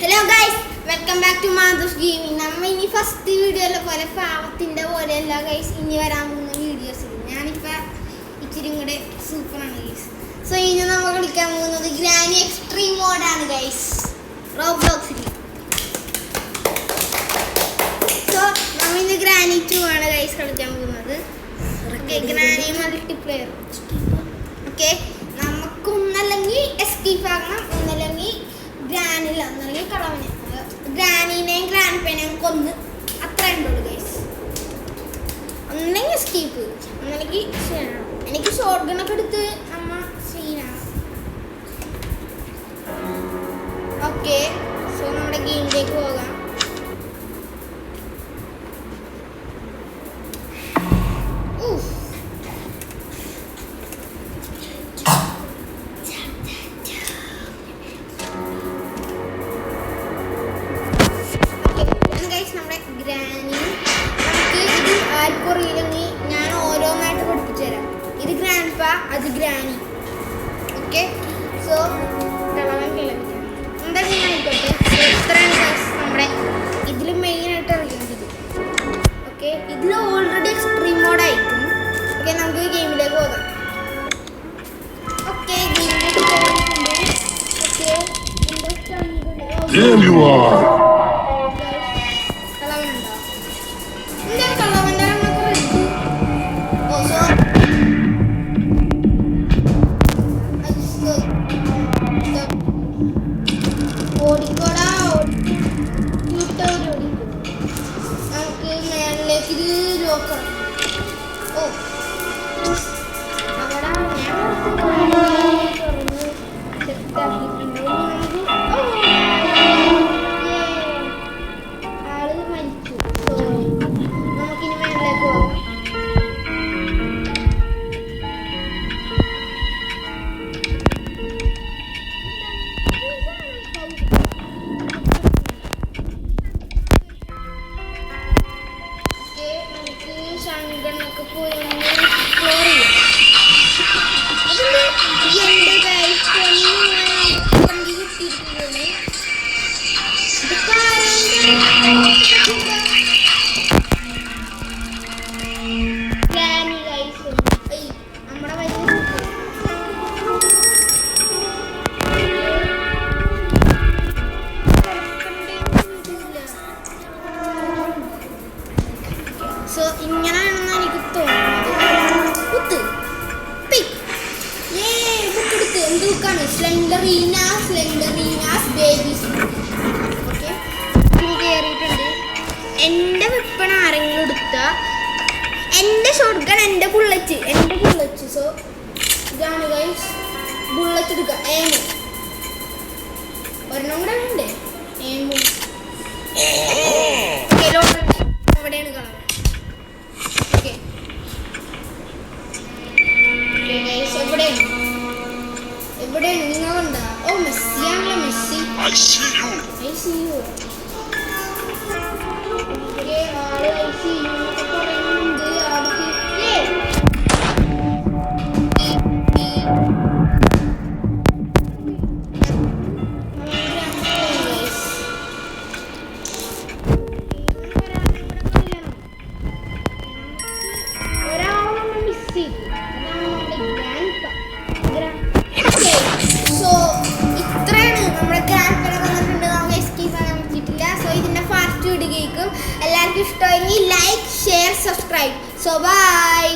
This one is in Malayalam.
Hello guys, welcome back to Madhu's gaming. നമ്മൾ ഇനി ഫസ്റ്റ് വീഡിയോയിലെ പോലെ പാവത്തിൻ്റെ പോലെയല്ല ഗൈസ് ഇനി വരാൻ പോകുന്ന വീഡിയോസ്. ഞാനിപ്പോൾ ഇച്ചിരി കൂടെ സൂപ്പറാണ് ഗൈസ്. സോ ഇനി നമ്മൾ കളിക്കാൻ പോകുന്നത് ഗ്രാനി എക്സ്ട്രീം മോഡാണ് ഗൈസ്, റോബ്ലോക്സിൽ. സോ നമ്മൾ ഇന്ന് ഗ്രാനി 2 ആണ് ഗൈസ് കളിക്കാൻ പോകുന്നത്. Granny multiplayer. ഓക്കെ, നമുക്കൊന്നല്ലെങ്കിൽ എസ്കേപ്പ് ആകണം, ഒന്നല്ലെങ്കിൽ ഗ്രാനില്ല, ഒന്നല്ലെങ്കിൽ കളവനെ, ഗ്രാനീനെയും ഗ്രാൻഡ്പേനെയും കൊന്ന് അത്ര ഉണ്ടോളൂ ഗൈസ്. ഒന്നെങ്കിൽ എസ്കേപ്പ്, ഒന്നല്ലെങ്കിൽ ചെയ്യണം. എനിക്ക് ഷോർട്ട് ഗണ്ണൊക്കെ എടുത്ത് നമ്മ ചെയ്യണം. ഓക്കെ, സോ നമ്മുടെ ഗെയിമിലേക്ക് പോകാം. ഗ്രാനി നമുക്ക് ഇത് ആർക്കറിയില്ലെങ്കിൽ ഞാൻ ഓരോന്നായിട്ട് പഠിപ്പിച്ചു തരാം. ഇത് ഗ്രാൻഡ്പ, അത് ഗ്രാനി. ഓക്കെ, സോ കളവൻ കിളവിക്കാം എന്തെങ്കിലും ആയിക്കോട്ടെ. ഇത്രയാണ് നമ്മുടെ ഇതിൽ മെയിനായിട്ട് അറിയേണ്ടത്. ഓക്കെ, ഇതിൽ ഓൾറെഡി എക്സ്ട്രീം മോഡായിരിക്കും. ഓക്കെ, നമുക്ക് ഗെയിമിലേക്ക് പോകാം. ഓക്കെ, ഗെയിമിലേക്ക് പോയിട്ടുണ്ട്. ഓക്കെ, ഓടിക്കോടാ, നമുക്ക് മേളിലേക്ക് ഇത് നോക്കാം. ഓ, അവിടെ ആള് മരിച്ചു. നമുക്കിനി മേളിലേക്ക് പോകാം. ഷൺഗണ്ണൊക്കെ പോയി എക്സ്പ്ലോർ ചെയ്യാം. അതിൻ്റെ വണ്ടി കിട്ടിയിരിക്കുന്നത് ഗ്രാനി ഗൈസ്. നമ്മുടെ വലിയ സോ ഇങ്ങനെയാണെന്ന് എനിക്ക് തോന്നുന്നത്. ബുക്ക് എടുത്ത് എന്ത് ബുക്കാണ്? സ്ലെൻഡറീനാസ് ബേബീസ്. ഓക്കെ, കയറിയിട്ടുണ്ട്. എൻ്റെ വെപ്പൺ ആരെങ്കിലും എടുത്ത എൻ്റെ ഷോട്ട് ഗൺ, എൻ്റെ ബുള്ളറ്റ്. സോ ഇതാണ് ഗൈസ്, ബുള്ളറ്റ് എടുക്കുക. ഒരെണ്ണം കൂടെ ഉണ്ട്. എവിടെയാണ് കളർ? ഓക്കെ, എവിടെയാണ് നിങ്ങളുണ്ടാ? ഓ, മെസ്സിയാണല്ലോ, മെസ്സി. I see you. ആള് I see you എന്നൊക്കെ പറയുന്നുണ്ട്. ആൾക്ക് എല്ലാവർക്കും ഇഷ്ടമെങ്കിൽ like, share, subscribe. So by.